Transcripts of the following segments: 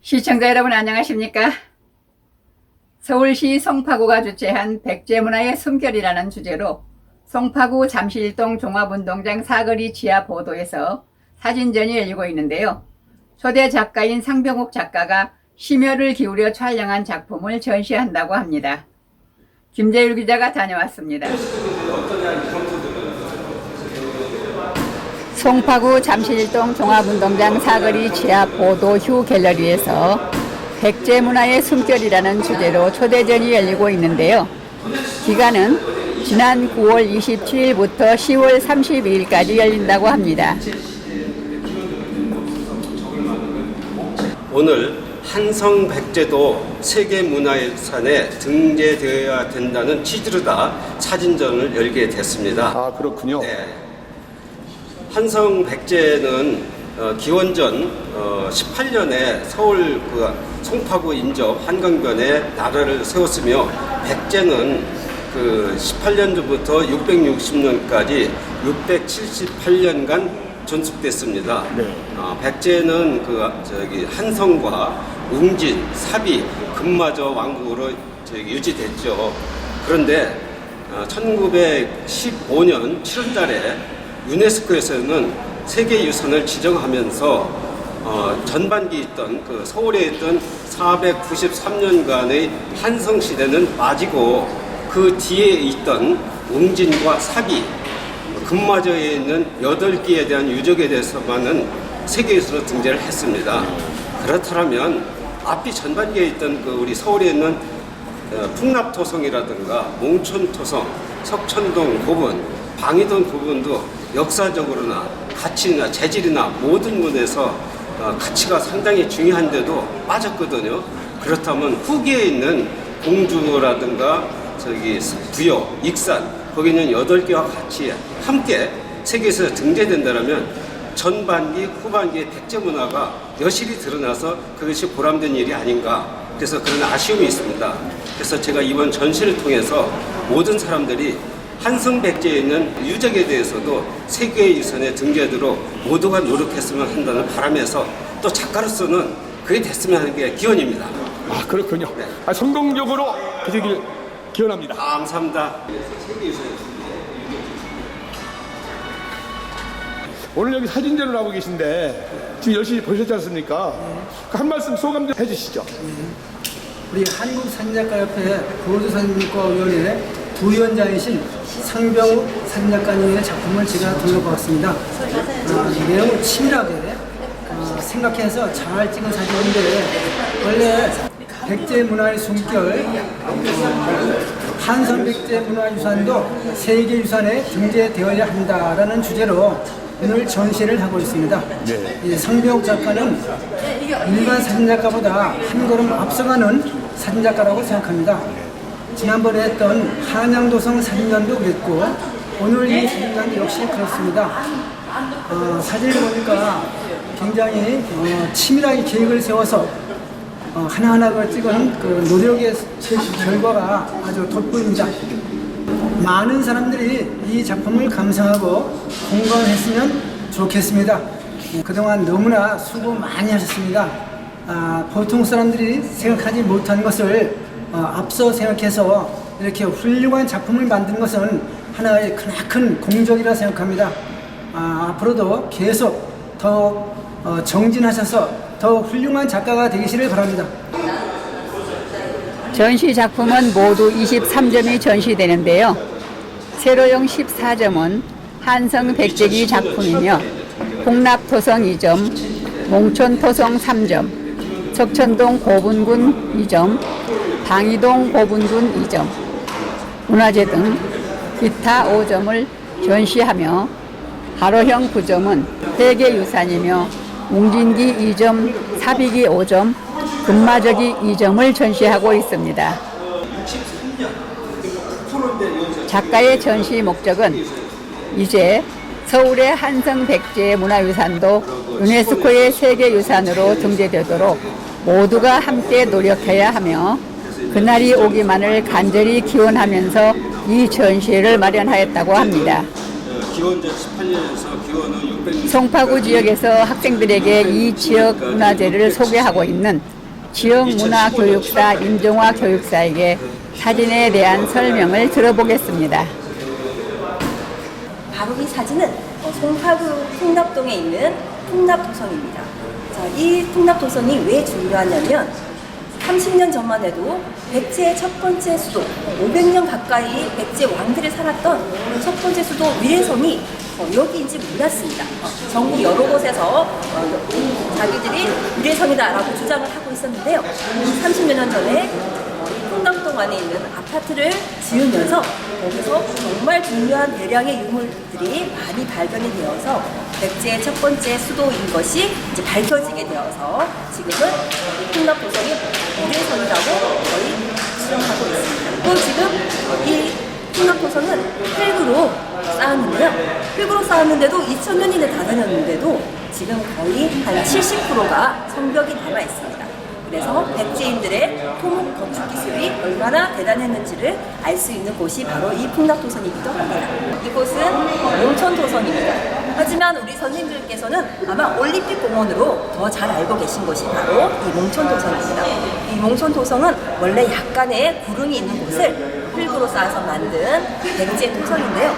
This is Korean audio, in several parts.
시청자 여러분 안녕하십니까? 서울시 송파구가 주최한 백제문화의 숨결이라는 주제로 송파구 잠실동 종합운동장 사거리 지하 보도에서 사진전이 열리고 있는데요. 초대 작가인 상병욱 작가가 심혈을 기울여 촬영한 작품을 전시한다고 합니다. 김재율 기자가 다녀왔습니다. 송파구 잠실동 종합운동장 사거리 지하 보도 휴 갤러리에서 백제문화의 숨결이라는 주제로 초대전이 열리고 있는데요. 기간은 지난 9월 27일부터 10월 32일까지 열린다고 합니다. 오늘 한성 백제도 세계문화유산에 등재되어야 된다는 취지로 다 사진전을 열게 됐습니다. 아, 그렇군요. 네. 한성 백제는 기원전 18년에 서울 송파구 인접 한강변에 나라를 세웠으며 백제는 18년 전부터 660년까지 678년간 존속됐습니다. 네. 백제는 한성과 웅진, 사비, 금마저 왕국으로 유지됐죠. 그런데 1915년 7월달에 유네스코에서는 세계유산을 지정하면서 전반기 있던 서울에 있던 493년간의 한성시대는 빠지고 그 뒤에 있던 웅진과 사비, 금마저에 있는 8개에 대한 유적에 대해서만은 세계유산으로 등재를 했습니다. 그렇다면 앞뒤 전반기에 있던 우리 서울에 있는 풍납토성이라든가 몽촌토성, 석천동 고분, 방이동 고분도 역사적으로나 가치나 재질이나 모든 면에서 가치가 상당히 중요한데도 빠졌거든요. 그렇다면 후기에 있는 공주라든가 부여, 익산 거기는 8개와 같이 함께 세계에서 등재된다면 전반기, 후반기의 백제문화가 여실히 드러나서 그것이 보람된 일이 아닌가. 그래서 그런 아쉬움이 있습니다. 그래서 제가 이번 전시를 통해서 모든 사람들이 한성 백제에 있는 유적에 대해서도 세계유산에 등재하도록 모두가 노력했으면 한다는 바람에서 또 작가로서는 그게 됐으면 하는 게 기원입니다. 아, 그렇군요. 네. 성공적으로 되길 기원합니다. 감사합니다. 오늘 여기 사진전을 하고 계신데 지금 열심히 보셨지 않습니까? 한 말씀 소감 좀 해주시죠. 우리 한국사진작가협회 보조사진과위원회 부위원장이신 상병욱 사진작가님의 작품을 제가 돌려보았습니다. 내용을 치밀하게 생각해서 잘 찍은 사진인데 원래 백제문화의 숨결, 한성백제문화유산도 세계유산에 등재되어야 한다라는 주제로 오늘 전시를 하고 있습니다. 네. 상병욱 작가는 일반 사진작가보다 한 걸음 앞서가는 사진작가라고 생각합니다. 지난번에 했던 한양도성 사진전도 그랬고 오늘 이 사진전도 역시 그렇습니다. 사진을 보니까 굉장히 치밀하게 계획을 세워서 하나하나 찍은 노력의 결과가 아주 돋보입니다. 많은 사람들이 이 작품을 감상하고 공감했으면 좋겠습니다. 그동안 너무나 수고 많이 하셨습니다. 보통 사람들이 생각하지 못한 것을 앞서 생각해서 이렇게 훌륭한 작품을 만든 것은 하나의 크나큰 공적이라 생각합니다. 앞으로도 계속 더 정진하셔서 더 훌륭한 작가가 되시를 바랍니다. 전시 작품은 모두 23점이 전시되는데요. 세로용 14점은 한성 백제기 작품이며 풍납토성 2점, 몽촌토성 3점, 석천동 고분군 2점, 방이동 고분군 2점, 문화재 등 기타 5점을 전시하며 가로형 9점은 세계유산이며 웅진기 2점, 사비기 5점, 금마저기 2점을 전시하고 있습니다. 작가의 전시 목적은 이제 서울의 한성 백제 문화유산도 유네스코의 세계유산으로 등재되도록 모두가 함께 노력해야 하며 그날이 오기만을 간절히 기원하면서 이 전시회를 마련하였다고 합니다. 기원전 18년에서 기원 후 600년 송파구 지역에서 학생들에게 이 지역 문화재를 소개하고 있는 지역문화교육사 임종화 교육사에게 사진에 대한 설명을 들어보겠습니다. 바로 이 사진은 송파구 풍납동에 있는 풍납도성입니다. 자, 이 풍납도성이 왜 중요하냐면 30년 전만 해도 백제의 첫 번째 수도, 500년 가까이 백제 왕들이 살았던 첫 번째 수도 위례성이 여기인지 몰랐습니다. 전국 여러 곳에서 자기들이 위례성이다라고 주장을 하고 있었는데요. 30여 년 전에 풍남동 안에 있는 아파트를 지으면서 거기서 정말 중요한 대량의 유물들이 많이 발견이 되어서 백제의 첫 번째 수도인 것이 이제 밝혀지게 되어서 지금은 풍납도성이 위례성이라고 거의 주장하고 있습니다. 또 지금 이 풍납도성은 흙으로 쌓았는데요. 흙으로 쌓았는데도 2000년이 다 다녔는데도 지금 거의 한 70%가 성벽이 남아 있습니다. 그래서 백제인들의 토목 건축 기술이 얼마나 대단했는지를 알 수 있는 곳이 바로 이 풍납도성이기도 합니다. 이곳은 몽천도성입니다. 하지만 우리 선생님들께서는 아마 올림픽공원으로 더 잘 알고 계신 곳이 바로 이 몽천도성입니다. 이 몽천도성은 원래 약간의 구름이 있는 곳을 흙으로 쌓아서 만든 백제 토성인데요.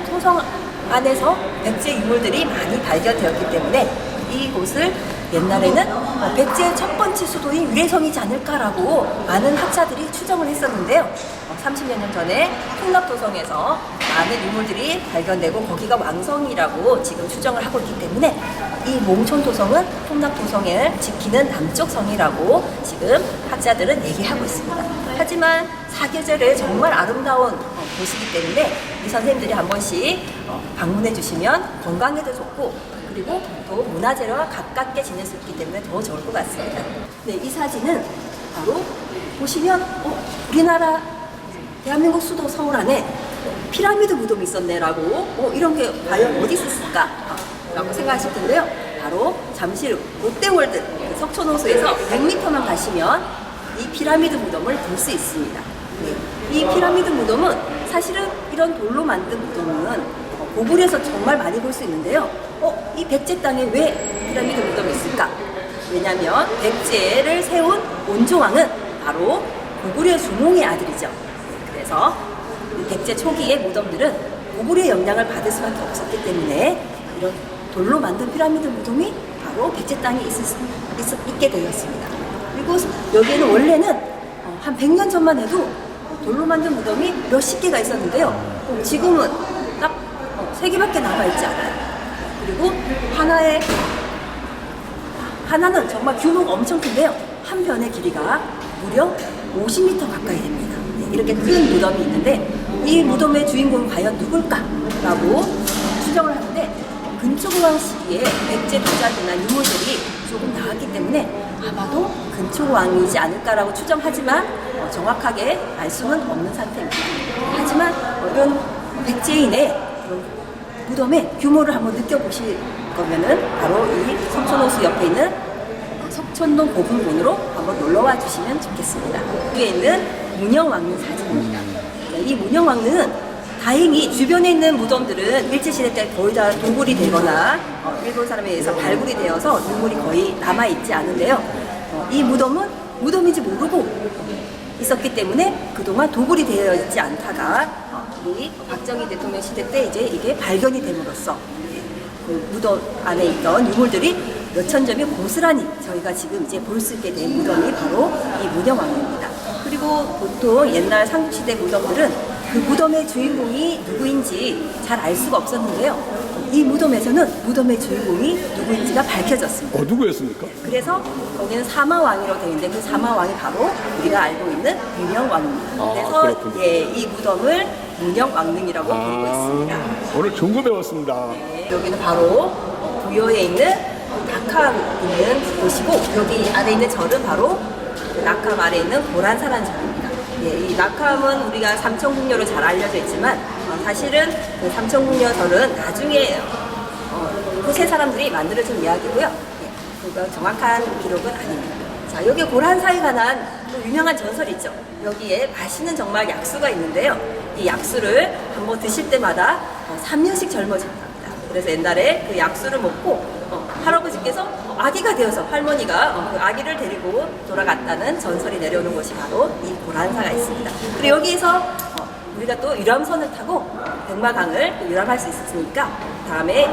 토성 안에서 백제 유물들이 많이 발견되었기 때문에 이곳을 옛날에는 백제의 첫 번째 수도인 위례성이지 않을까라고 많은 학자들이 추정을 했었는데요. 30여 년 전에 풍납도성에서 많은 유물들이 발견되고 거기가 왕성이라고 지금 추정을 하고 있기 때문에 이 몽천도성은 풍납도성을 지키는 남쪽 성이라고 지금 학자들은 얘기하고 있습니다. 하지만 사계절에 정말 아름다운 곳이기 때문에 이 선생님들이 한 번씩 방문해 주시면 건강에도 좋고 그리고 또 문화재와 가깝게 지낼 수 있기 때문에 더 좋을 것 같습니다. 네, 이 사진은 바로 보시면 우리나라 대한민국 수도 서울 안에 피라미드 무덤이 있었네라고 이런 게 과연 어디 있었을까? 라고 생각하실 텐데요. 바로 잠실 롯데월드 석촌호수에서 100m만 가시면 이 피라미드 무덤을 볼 수 있습니다. 네, 이 피라미드 무덤은 사실은 이런 돌로 만든 무덤은 고구려에서 정말 많이 볼 수 있는데요. 이 백제 땅에 왜 피라미드 무덤이 있을까? 왜냐하면 백제를 세운 온종왕은 바로 고구려 주몽의 아들이죠. 그래서 백제 초기의 무덤들은 고구려의 영향을 받을 수밖에 없었기 때문에 이런 돌로 만든 피라미드 무덤이 바로 백제 땅에 있게 되었습니다. 그리고 여기에는 원래는 한 100년 전만 해도 돌로 만든 무덤이 몇십 개가 있었는데요. 지금은 딱 3개밖에 남아있지 않아요. 그리고 하나는 정말 규모가 엄청 큰데요. 한 변의 길이가 무려 50m 가까이 됩니다. 네, 이렇게 큰 무덤이 있는데 이 무덤의 주인공은 과연 누굴까라고 추정을 하는데 근초고왕 시기에 백제 도자기나 유물들이 조금 나왔기 때문에 아마도 근초고왕이지 않을까라고 추정하지만 정확하게 알 수는 없는 상태입니다. 하지만 이런 백제인의 무덤의 규모를 한번 느껴보실 거면은 바로 이 석촌호수 옆에 있는 석촌동 고분군으로 한번 놀러와 주시면 좋겠습니다. 여기에 있는 문영왕릉 사진입니다. 이 문영왕릉은 다행히 주변에 있는 무덤들은 일제시대 때 거의 다 도굴이 되거나 일본 사람에 의해서 발굴이 되어서 유물이 거의 남아있지 않은데요. 이 무덤은 무덤인지 모르고 있었기 때문에 그동안 도굴이 되어 있지 않다가 우리 박정희 대통령 시대 때 이제 이게 발견이 됨으로써 그 무덤 안에 있던 유물들이 몇천 점이 고스란히 저희가 지금 이제 볼 수 있게 된 무덤이 바로 이 문영왕릉입니다. 그리고 보통 옛날 상시대 무덤들은 그 무덤의 주인공이 누구인지 잘 알 수가 없었는데요. 이 무덤에서는 무덤의 주인공이 누구인지가 밝혀졌습니다. 누구였습니까? 그래서 거기는 사마왕이라고 되어 있는데 그 사마왕이 바로 우리가 알고 있는 문영왕릉입니다. 그래서 이 무덤을 문영왕릉이라고 부르고 있습니다. 오늘 정보 배웠습니다. 네, 여기는 바로 부여에 있는 낙함 있는 곳이고 여기 안에 있는 절은 바로 그 낙함 아래 있는 고란사라는 절입니다. 이 낙함은 우리가 삼천궁녀로 잘 알려져 있지만 사실은 그 삼천궁녀 절은 나중에 후세 사람들이 만들어진 이야기고요. 그거 정확한 기록은 아닙니다. 자, 여기 고란사에 관한 또 유명한 전설이 있죠. 여기에 맛있는 정말 약수가 있는데요. 이 약수를 한번 드실 때마다 3년씩 젊어진답니다. 그래서 옛날에 그 약수를 먹고 할아버지께서 아기가 되어서 할머니가 그 아기를 데리고 돌아갔다는 전설이 내려오는 곳이 바로 이 고란사가 있습니다. 그리고 여기에서 우리가 또 유람선을 타고 백마강을 또 유람할 수 있으니까 다음에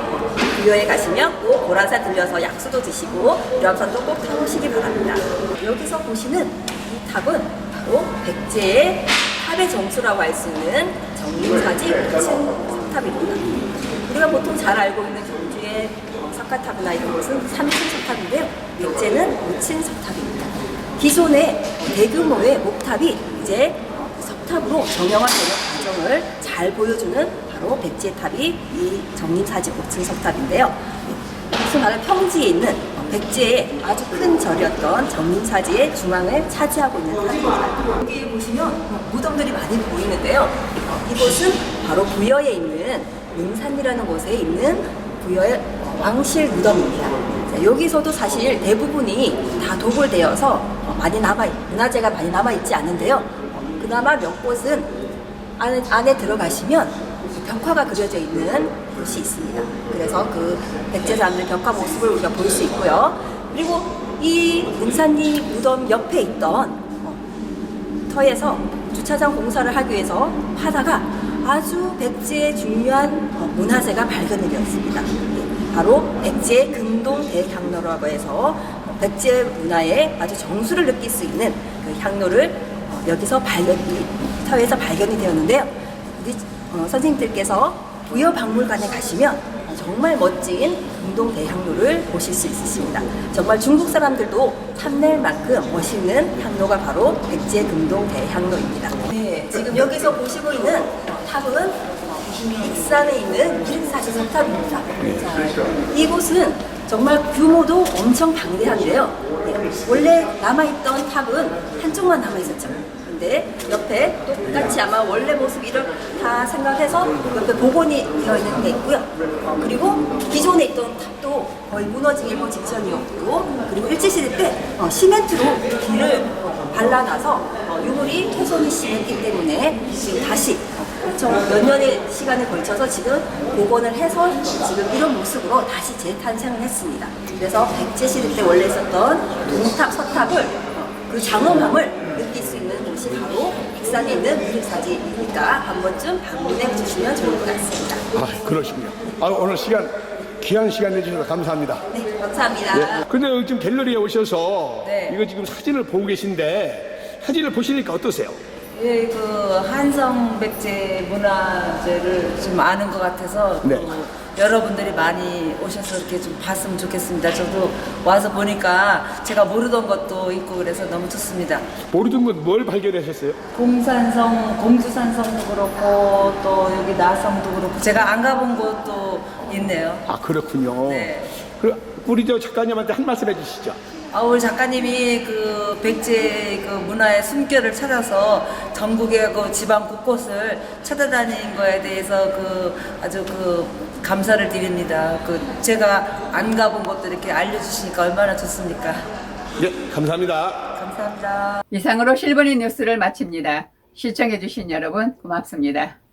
부여에 가시면 꼭 고란사 들려서 약수도 드시고 유람선도 꼭 타보시기 바랍니다. 여기서 보시는 이 탑은 바로 백제의 탑의 정수라고 할 수 있는 정림사지 5층 석탑입니다. 우리가 보통 잘 알고 있는 경주의 석가탑이나 이런 곳은 3층 석탑인데요. 백제는 5층 석탑입니다. 기존의 대규모의 목탑이 이제 석탑으로 정형화되는 과정을 잘 보여주는 바로 백제탑이 이 정림사지 5층 석탑인데요. 이것은 바로 평지에 있는 백제의 아주 큰 절이었던 정림사지의 중앙을 차지하고 있는 탑입니다. 여기 보시면 무덤들이 많이 보이는데요. 이곳은 바로 부여에 있는 능산이라는 곳에 있는 부여의 왕실 무덤입니다. 자, 여기서도 사실 대부분이 다 도굴되어서 많이 문화재가 많이 남아있지 않은데요. 그나마 몇 곳은 안에 들어가시면 벽화가 그려져 있는 곳이 있습니다. 그래서 그 백제 사람들 벽화 모습을 우리가 볼 수 있고요. 그리고 이 능산리 무덤 옆에 있던 터에서 주차장 공사를 하기 위해서 하다가 아주 백제의 중요한 문화재가 발견이 되었습니다. 바로 백제의 금동 대향로라고 해서 백제 문화의 아주 정수를 느낄 수 있는 그 향로를 여기서 터에서 발견이 되었는데요. 우리 선생님들께서 부여박물관에 가시면 정말 멋진 금동 대향로를 보실 수 있으십니다. 정말 중국 사람들도 탐낼 만큼 멋있는 향로가 바로 백제 금동 대향로입니다. 네, 지금 여기서 보시고 있는 탑은 익산에 있는 미륵사지 석탑입니다. 이곳은 정말 규모도 엄청 방대한데요. 네, 원래 남아있던 탑은 한쪽만 남아있었죠. 근데 옆에 똑같이 아마 원래 모습 이렇다 생각해서 옆에 복원이 되어 있는 게 있고요. 그리고 기존에 있던 탑도 거의 무너지기 일보 직전이었고, 그리고 일제시대 때 시멘트로 길을 발라놔서 유물이 훼손이 심했기 때문에 지금 다시 몇 년의 시간에 걸쳐서 지금 복원을 해서 지금 이런 모습으로 다시 재탄생을 했습니다. 그래서 백제시대 때 원래 있었던 동탑, 서탑을 그 장엄함을 느낄 수 있는 곳이 바로 익산에 있는 미륵사지이니까 한 번쯤 방문해 주시면 좋을 것 같습니다. 아, 그러시군요. 오늘 귀한 시간 내주셔서 감사합니다. 네, 감사합니다. 근데 지금 갤러리에 오셔서 네. 이거 지금 사진을 보고 계신데 사진을 보시니까 어떠세요? 예, 그 한성 백제 문화재를 좀 아는 것 같아서 네. 여러분들이 많이 오셔서 이렇게 좀 봤으면 좋겠습니다. 저도 와서 보니까 제가 모르던 것도 있고 그래서 너무 좋습니다. 모르던 건 뭘 발견하셨어요? 공산성, 공주산성도 그렇고 또 여기 나성도 그렇고 제가 안 가본 곳도 있네요. 아, 그렇군요. 네. 우리 저 작가님한테 한 말씀 해주시죠. 우리 작가님이 그 백제 그 문화의 숨결을 찾아서 전국의 그 지방 곳곳을 찾아다닌 거에 대해서 아주 감사를 드립니다. 제가 안 가본 것도 이렇게 알려주시니까 얼마나 좋습니까? 네, 감사합니다. 감사합니다. 이상으로 실버니 뉴스를 마칩니다. 시청해주신 여러분 고맙습니다.